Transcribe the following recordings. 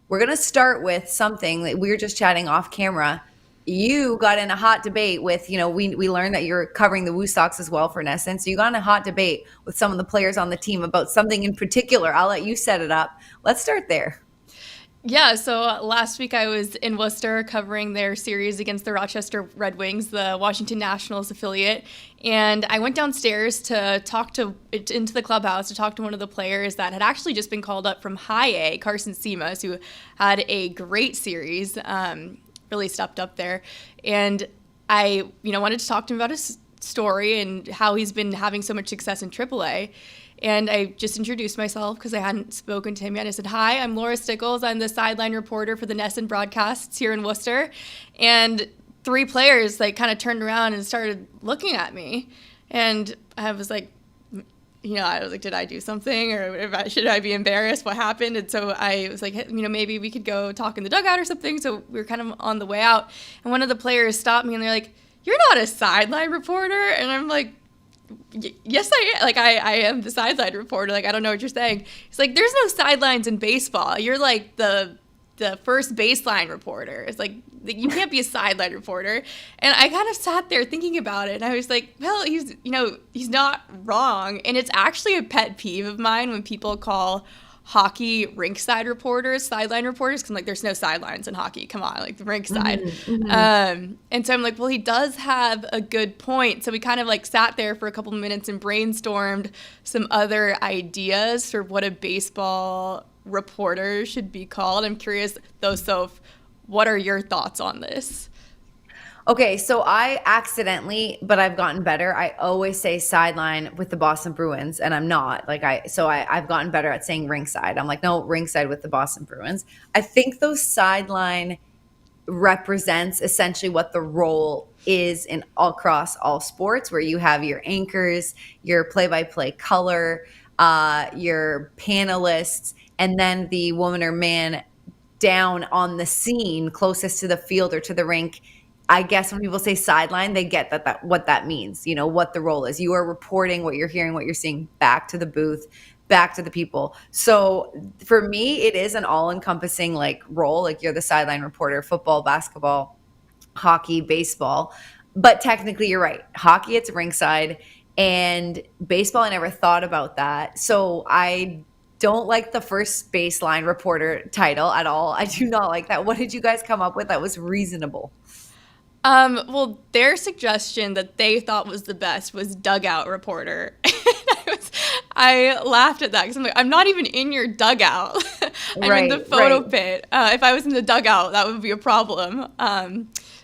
we're going to start with something that we were just chatting off camera. You got in a hot debate with, we learned that you're covering the Woo Sox as well for NESN. So you got in a hot debate with some of the players on the team about something in particular. I'll let you set it up. Let's start there. Yeah, so last week I was in Worcester covering their series against the Rochester Red Wings, the Washington Nationals affiliate, and I went downstairs to into the clubhouse to talk to one of the players that had actually just been called up from High A, Carson Seamus, who had a great series, really stepped up there, and I wanted to talk to him about his story and how he's been having so much success in AAA. And I just introduced myself because I hadn't spoken to him yet. I said, "Hi, I'm Laura Stickells. I'm the sideline reporter for the NESN broadcasts here in Worcester." And three players kind of turned around and started looking at me. And I was like, did I do something, or should I be embarrassed? What happened? And so I was like, hey, maybe we could go talk in the dugout or something. So we were kind of on the way out. And one of the players stopped me and they're like, "You're not a sideline reporter?" And I'm like, "Yes, I am. I am the sideline reporter. I don't know what you're saying." He's like, "There's no sidelines in baseball. You're like the first baseline reporter. It's like you can't be a sideline reporter." And I kind of sat there thinking about it, and I was like, "Well, he's not wrong." And it's actually a pet peeve of mine when people call hockey rinkside reporters sideline reporters, because I'm like, there's no sidelines in hockey. Come on, the rink side. And so I'm like, well, he does have a good point. So we kind of sat there for a couple of minutes and brainstormed some other ideas for what a baseball reporter should be called. I'm curious though, Soph, what are your thoughts on this? Okay, so I accidentally, but I've gotten better. I always say sideline with the Boston Bruins, and I'm not. I've gotten better at saying ringside. I'm like, no, ringside with the Boston Bruins. I think those sideline represents essentially what the role is in across all sports, where you have your anchors, your play-by-play color, your panelists, and then the woman or man down on the scene closest to the field or to the rink. I guess when people say sideline, they get that what that means, what the role is. You are reporting what you're hearing, what you're seeing back to the booth, back to the people. So for me, it is an all-encompassing role. You're the sideline reporter, football, basketball, hockey, baseball. But technically you're right. Hockey, it's ringside, and baseball, I never thought about that. So I don't like the first baseline reporter title at all. I do not like that. What did you guys come up with that was reasonable? Well, their suggestion that they thought was the best was dugout reporter. I laughed at that because I'm like, I'm not even in your dugout. I'm in the photo pit. If I was in the dugout, that would be a problem.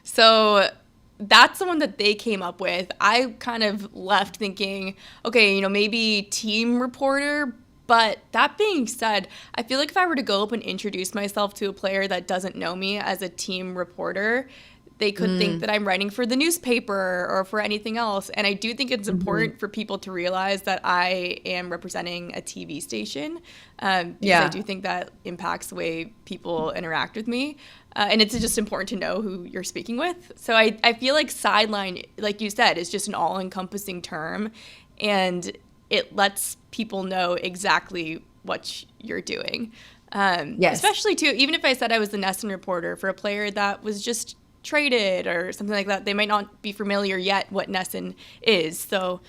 So that's the one that they came up with. I kind of left thinking, okay, maybe team reporter. But that being said, I feel like if I were to go up and introduce myself to a player that doesn't know me as a team reporter, they could think that I'm writing for the newspaper or for anything else. And I do think it's important for people to realize that I am representing a TV station, because I do think that impacts the way people interact with me. And it's just important to know who you're speaking with. So I feel like sideline, like you said, is just an all-encompassing term. And it lets people know exactly what you're doing. Yes. Especially, too, even if I said I was the NESN reporter for a player that was just traded or something like that, they might not be familiar yet what NESN is. So,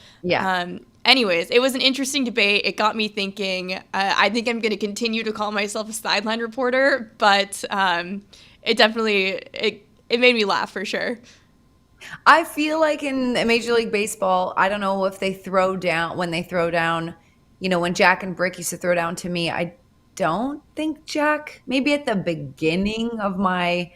anyways, it was an interesting debate. It got me thinking. I think I'm going to continue to call myself a sideline reporter, but it definitely it made me laugh for sure. I feel like in Major League Baseball, I don't know if they throw down when they throw down, when Jack and Brick used to throw down to me. I don't think Jack, maybe at the beginning of my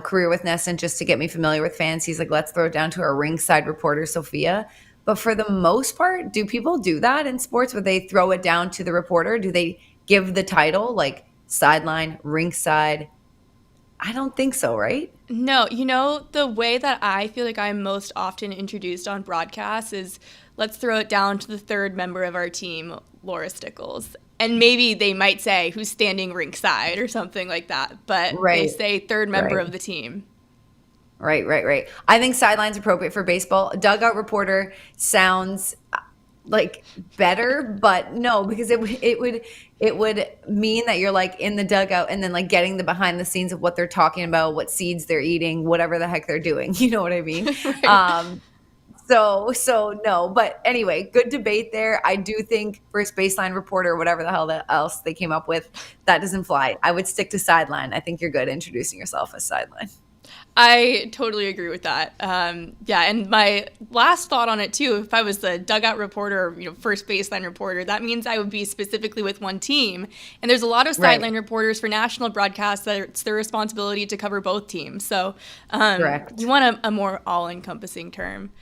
career with NESN, just to get me familiar with fans, he's like, let's throw it down to our ringside reporter, Sophia. But for the most part, do people do that in sports where they throw it down to the reporter? Do they give the title like sideline, ringside? I don't think so, right? No, the way that I feel like I'm most often introduced on broadcasts is, let's throw it down to the third member of our team, Laura Stickles. And maybe they might say who's standing ringside or something like that, but they say third member of the team. Right. I think sideline's appropriate for baseball. Dugout reporter sounds like better, but no, because it would it would mean that you're like in the dugout and then like getting the behind the scenes of what they're talking about, what seeds they're eating, whatever the heck they're doing. You know what I mean? Right. So no, but anyway, good debate there. I do think first baseline reporter, whatever the hell else they came up with, that doesn't fly. I would stick to sideline. I think you're good introducing yourself as sideline. I totally agree with that. Yeah, and my last thought on it too, if I was the dugout reporter, or, first baseline reporter, that means I would be specifically with one team. And there's a lot of sideline reporters for national broadcasts that it's their responsibility to cover both teams. So Correct. you want a more all-encompassing term.